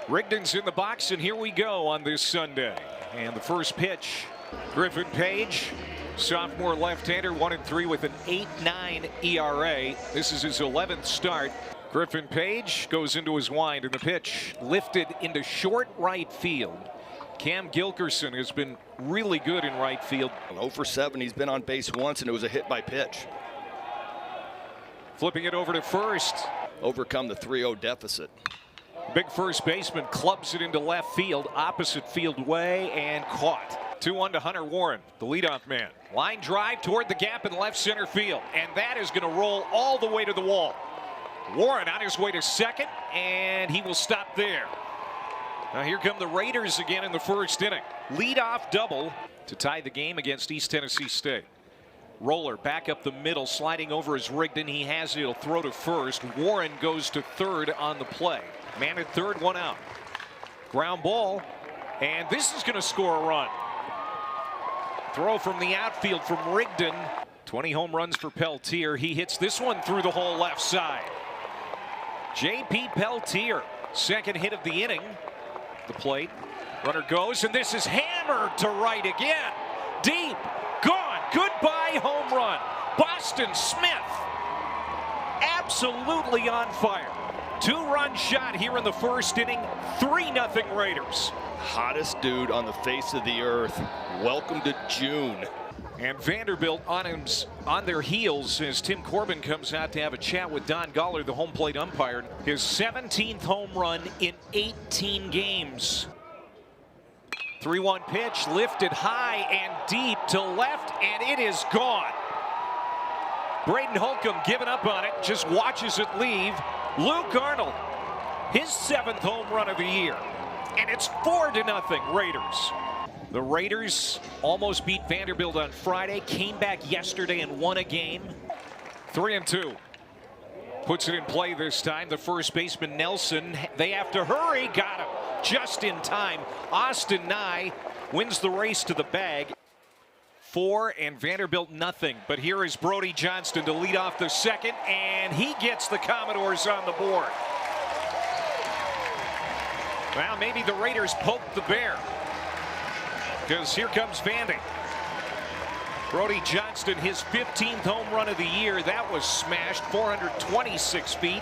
Rigdon's in the box, and here we go on this Sunday. And the first pitch, Griffin Page, sophomore left-hander, 1-3 with an 8.9 ERA. This is his 11th start. Griffin Page goes into his wind, and the pitch lifted into short right field. Cam Gilkerson has been really good in right field. 0 for 7, he's been on base once, and it was a hit by pitch. Flipping it over to first. Overcome the 3-0 deficit. Big first baseman clubs it into left field, opposite field way, and caught. 2-1 to Hunter Warren, the leadoff man. Line drive toward the gap in left center field, and that is going to roll all the way to the wall. Warren on his way to second, and he will stop there. Now here come the Raiders again in the first inning. Leadoff double to tie the game against East Tennessee State. Roller back up the middle, sliding over is Rigdon. He has it. He'll throw to first. Warren goes to third on the play. Man at third, one out. Ground ball, and this is going to score a run. Throw from the outfield from Rigdon. 20 home runs for Peltier. He hits this one through the whole left side. J.P. Peltier, second hit of the inning. The plate. Runner goes, and this is hammered to right again. Deep, gone, goodbye home run. Boston Smith, absolutely on fire. 2-run shot here in the first inning, 3-0 Raiders. Hottest dude on the face of the earth. Welcome to June. And Vanderbilt on their heels as Tim Corbin comes out to have a chat with Don Goller, the home plate umpire. His 17th home run in 18 games. 3-1 pitch, lifted high and deep to left, and it is gone. Braden Holcomb giving up on it, just watches it leave. Luke Arnold, his 7th home run of the year, and it's 4-0 Raiders. The Raiders almost beat Vanderbilt on Friday, came back yesterday and won a game. 3-2. Puts it in play this time. The first baseman Nelson, they have to hurry, got him just in time. Austin Nye wins the race to the bag. 4 and Vanderbilt nothing. But here is Brody Johnston to lead off the second, and he gets the Commodores on the board. Well, maybe the Raiders poked the bear, because here comes Vandy. Brody Johnston, his 15th home run of the year. That was smashed 426 feet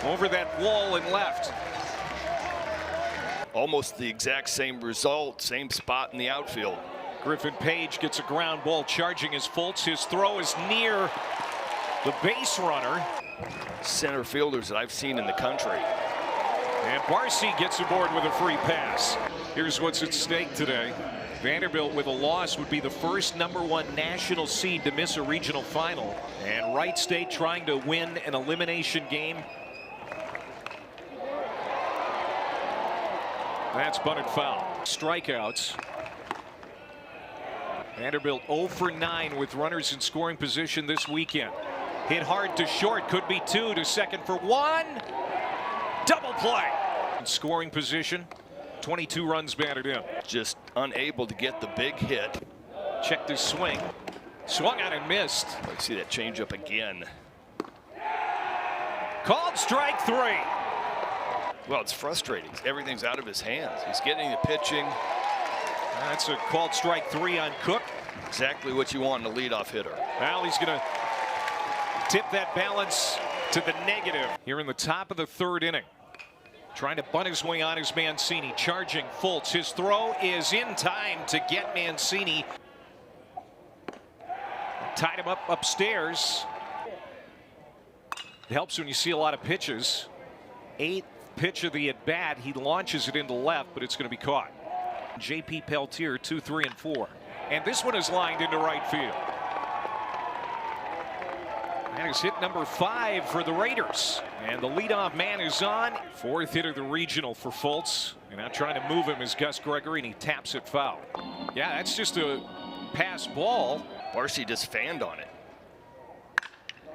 over that wall and left. Almost the exact same result, same spot in the outfield. Griffin Page gets a ground ball charging his Fultz. His throw is near the base runner. Center fielders that I've seen in the country. And Barcy gets aboard with a free pass. Here's what's at stake today. Vanderbilt with a loss would be the first #1 national seed to miss a regional final. And Wright State trying to win an elimination game. That's bunted foul. Strikeouts. Vanderbilt 0 for 9 with runners in scoring position this weekend. Hit hard to short, could be 2 to second for 1. Double play. In scoring position, 22 runs batted in. Just unable to get the big hit. Checked his swing. Swung on and missed. Let's see that changeup again. Called strike 3. Well, it's frustrating. Everything's out of his hands. He's getting the pitching. That's a called strike 3 on Cook. Exactly what you want in a leadoff hitter. Well, he's going to tip that balance to the negative here in the top of the third inning. Trying to bunt his way on is Mancini, charging Fultz. His throw is in time to get Mancini. Tied him up upstairs. It helps when you see a lot of pitches. 8th pitch of the at-bat. He launches it into left, but it's going to be caught. J.P. Peltier, 2, 3, and 4. And this one is lined into right field. That is hit number 5 for the Raiders. And the leadoff man is on. 4th hit of the regional for Fultz. And now trying to move him is Gus Gregory, and he taps it foul. Yeah, that's just a pass ball. Barcy just fanned on it.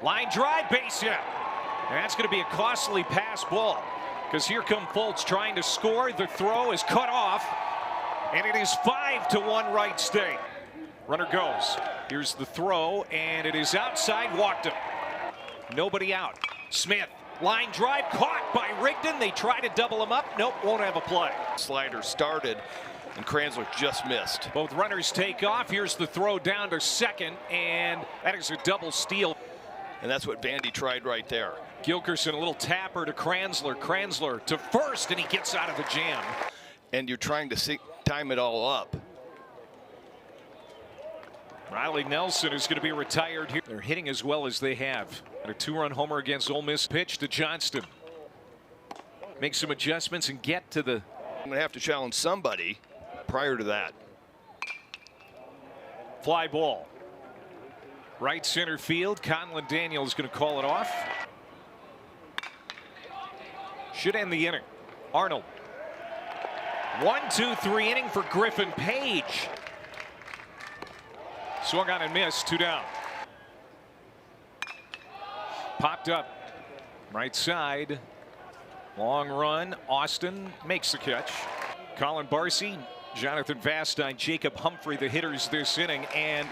Line drive, base hit. And that's going to be a costly pass ball, because here come Fultz trying to score. The throw is cut off, and it is 5-1 Wright State. Runner goes. Here's the throw, and it is outside. Walked him. Nobody out. Smith Line drive caught by Rigdon. They try to double him up. Nope, won't have a play. Slider started, and Kranzler just missed. Both runners take off. Here's the throw down to second, and that is a double steal. And that's what Vandy tried right there. Gilkerson, a little tapper to Kranzler. Kranzler to first, and he gets out of the jam. And you're trying to time it all up. Riley Nelson is going to be retired here. They're hitting as well as they have. And a 2-run homer against Ole Miss. Pitch to Johnston. Make some adjustments and get to the... I'm going to have to challenge somebody prior to that. Fly ball. Right center field. Conlon Daniel is going to call it off. Should end the inning. Arnold. 1-2-3 inning for Griffin. Page. Swung on and missed. 2 down. Popped up. Right side. Long run. Austin makes the catch. Colin Barcy, Jonathan Vastine, Jacob Humphrey, the hitters this inning. And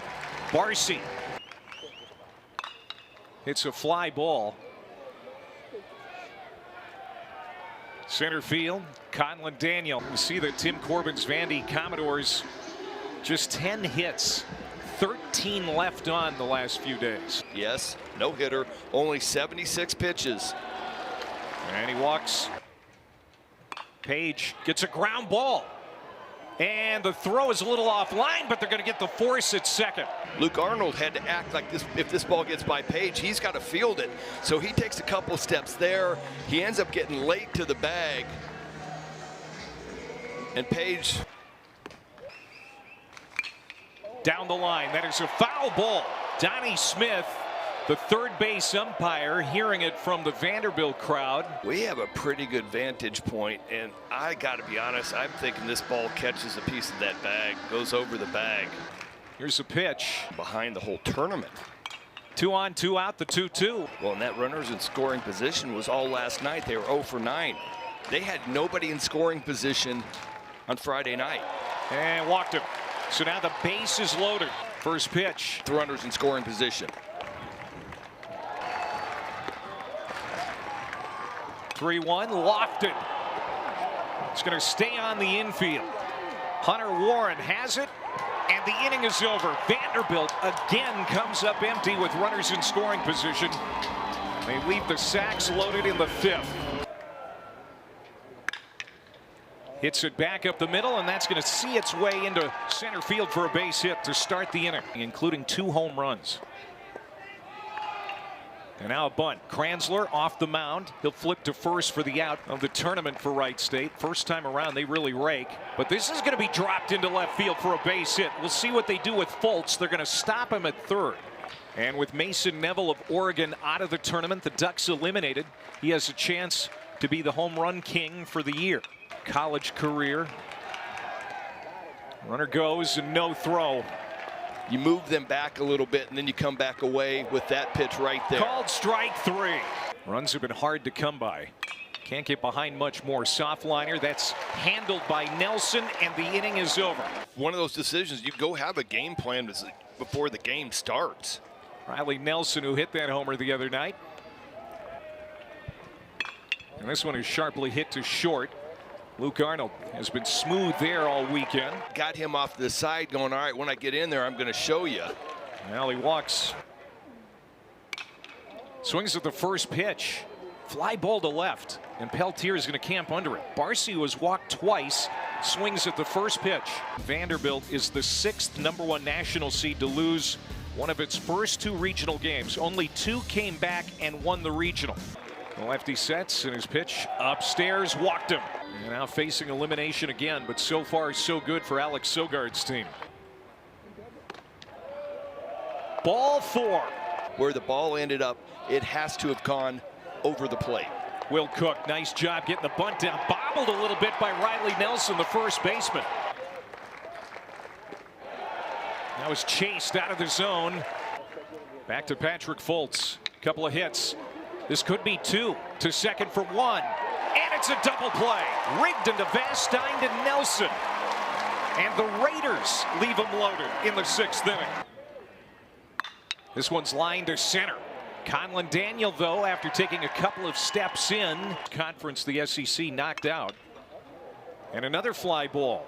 Barcy hits a fly ball. Center field. Conlon Daniel. You see that Tim Corbin's Vandy Commodores just 10 hits. 13 left on the last few days. Yes, no hitter, only 76 pitches. And he walks. Page gets a ground ball. And the throw is a little offline, but they're going to get the force at second. Luke Arnold had to act like this. If this ball gets by Page, he's got to field it. So he takes a couple steps there. He ends up getting late to the bag. And Page down the line. That is a foul ball. Donnie Smith, the third base umpire, hearing it from the Vanderbilt crowd. We have a pretty good vantage point, and I got to be honest, I'm thinking this ball catches a piece of that bag, goes over the bag. Here's a pitch. Behind the whole tournament. 2 on, 2 out, the 2-2. Well, and that runners in scoring position was all last night. They were 0 for 9. They had nobody in scoring position on Friday night. And walked him. So now the base is loaded. First pitch. The runners in scoring position. 3-1, lofted. It's going to stay on the infield. Hunter Warren has it, and the inning is over. Vanderbilt again comes up empty with runners in scoring position. They leave the sacks loaded in the 5th. Hits it back up the middle, and that's going to see its way into center field for a base hit to start the inning, including 2 home runs. And now a bunt. Kranzler off the mound. He'll flip to first for the out of the tournament for Wright State. First time around, they really rake. But this is going to be dropped into left field for a base hit. We'll see what they do with Fultz. They're going to stop him at third. And with Mason Neville of Oregon out of the tournament, the Ducks eliminated. He has a chance to be the home run king for the year. College career. Runner goes and no throw. You move them back a little bit, and then you come back away with that pitch right there. Called strike 3. Runs have been hard to come by. Can't get behind much more. Soft liner that's handled by Nelson, and the inning is over. One of those decisions, you go have a game plan before the game starts. Riley Nelson, who hit that homer the other night. And this one is sharply hit to short. Luke Arnold has been smooth there all weekend. Got him off the side going, all right, when I get in there, I'm going to show you. Well, he walks. Swings at the first pitch. Fly ball to left. And Peltier is going to camp under it. Barcy was walked twice. Swings at the first pitch. Vanderbilt is the 6th #1 national seed to lose one of its first 2 regional games. Only 2 came back and won the regional. The lefty sets, and his pitch upstairs walked him. And now facing elimination again, but so far so good for Alex Sogard's team. Ball 4. Where the ball ended up, it has to have gone over the plate. Will Cook, nice job getting the bunt down. Bobbled a little bit by Riley Nelson, the first baseman. That was chased out of the zone. Back to Patrick Fultz. Couple of hits. This could be 2 to second for 1. And it's a double play. Rigdon to Vastine to Nelson. And the Raiders leave them loaded in the 6th inning. This one's lined to center. Conlon Daniel, though, after taking a couple of steps in, conference the SEC knocked out. And another fly ball.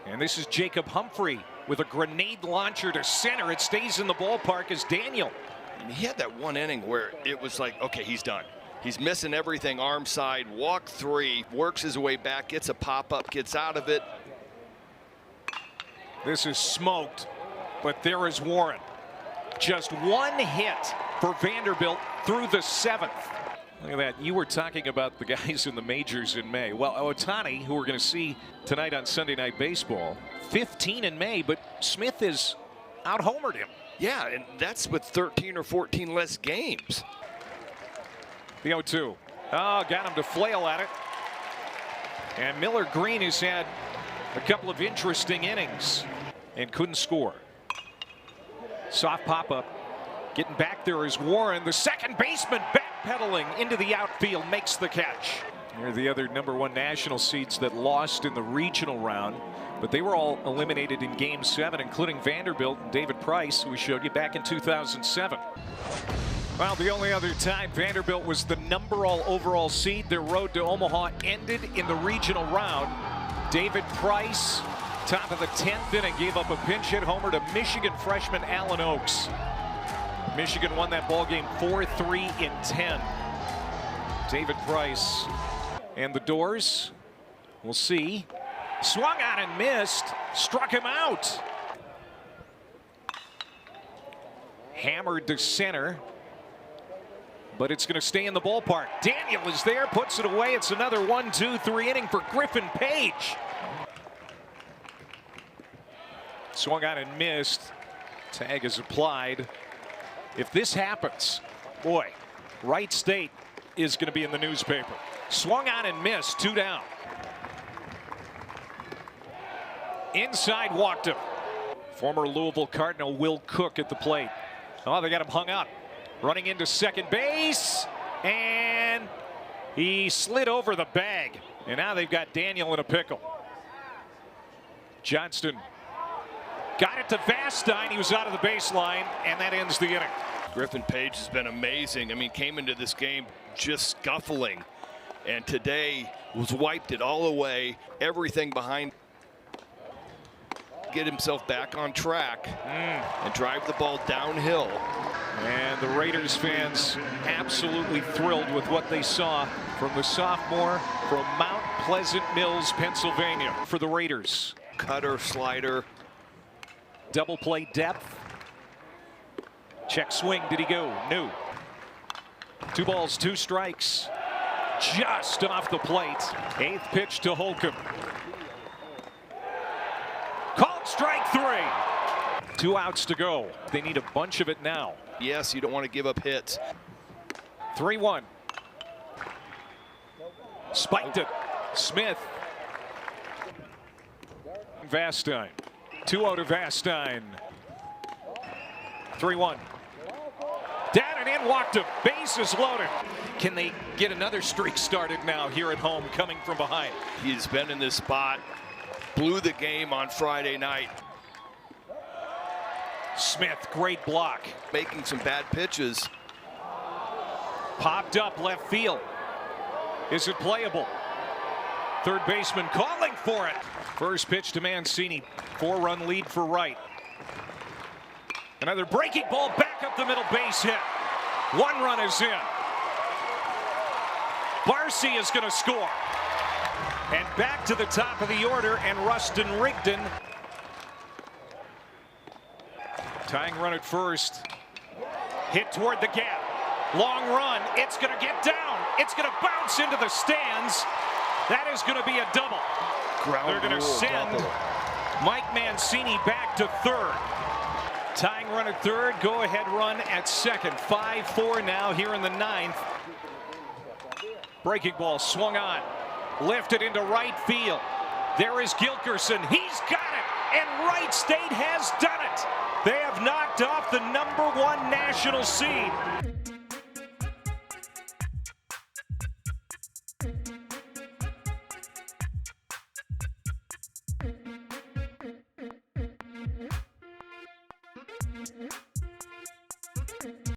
And this is Jacob Humphrey with a grenade launcher to center. It stays in the ballpark as Daniel. And he had that one inning where it was like, okay, he's done. He's missing everything, arm side, walk three, works his way back, gets a pop-up, gets out of it. This is smoked, but there is Warren. Just one hit for Vanderbilt through the 7th. Look at that. You were talking about the guys in the majors in May. Well, Otani, who we're going to see tonight on Sunday Night Baseball, 15 in May, but Smith has out-homered him. Yeah, and that's with 13 or 14 less games. The 0-2. Oh, got him to flail at it. And Miller Green has had a couple of interesting innings and couldn't score. Soft pop-up. Getting back there is Warren. The second baseman backpedaling into the outfield makes the catch. Here are the other #1 national seeds that lost in the regional round, but they were all eliminated in Game 7, including Vanderbilt and David Price, who we showed you back in 2007. Well, the only other time Vanderbilt was the overall seed, their road to Omaha ended in the regional round. David Price, top of the 10th inning, gave up a pinch hit homer to Michigan freshman Alan Oaks. Michigan won that ball game 4-3 in 10. David Price and the Doors, we'll see. Swung on and missed, struck him out. Hammered to center, but it's going to stay in the ballpark. Daniel is there, puts it away. It's another 1-2-3 inning for Griffin Page. Swung on and missed. Tag is applied. If this happens, boy, Wright State is going to be in the newspaper. Swung on and missed, 2 down. Inside, walked him. Former Louisville Cardinal Will Cook at the plate. Oh, they got him hung up. Running into second base, and he slid over the bag. And now they've got Daniel in a pickle. Johnston got it to Vastine. He was out of the baseline, and that ends the inning. Griffin Page has been amazing. I mean, came into this game just scuffling, and today was wiped it all away. Everything behind. Get himself back on track and drive the ball downhill. And the Raiders fans absolutely thrilled with what they saw from the sophomore from Mount Pleasant Mills, Pennsylvania. For the Raiders, Cutter, slider. Double play depth. Check swing. Did he go? No. 2 balls, 2 strikes. Just off the plate. 8th pitch to Holcomb. Called strike 3. 2 outs to go. They need a bunch of it now. Yes, you don't want to give up hits. 3-1. Spiked it. Smith. Vastine. 2-0 to Vastine. 3-1. Down and in, walked him. Base is loaded. Can they get another streak started now here at home, coming from behind? He's been in this spot. Blew the game on Friday night. Smith, great block. Making some bad pitches. Popped up left field. Is it playable? Third baseman calling for it. First pitch to Mancini. 4-run lead for Wright. Another breaking ball back up the middle, base hit. 1 run is in. Barcy is going to score. And back to the top of the order, and Rustin Rigdon. Tying run at first. Hit toward the gap. Long run. It's going to get down. It's going to bounce into the stands. That is going to be a double. They're going to send Mike Mancini back to third. Tying run at third. Go ahead run at second. 5-4 now here in the 9th. Breaking ball swung on. Lifted into right field. There is Gilkerson. He's got it. And Wright State has done it. They have knocked off the #1 national seed.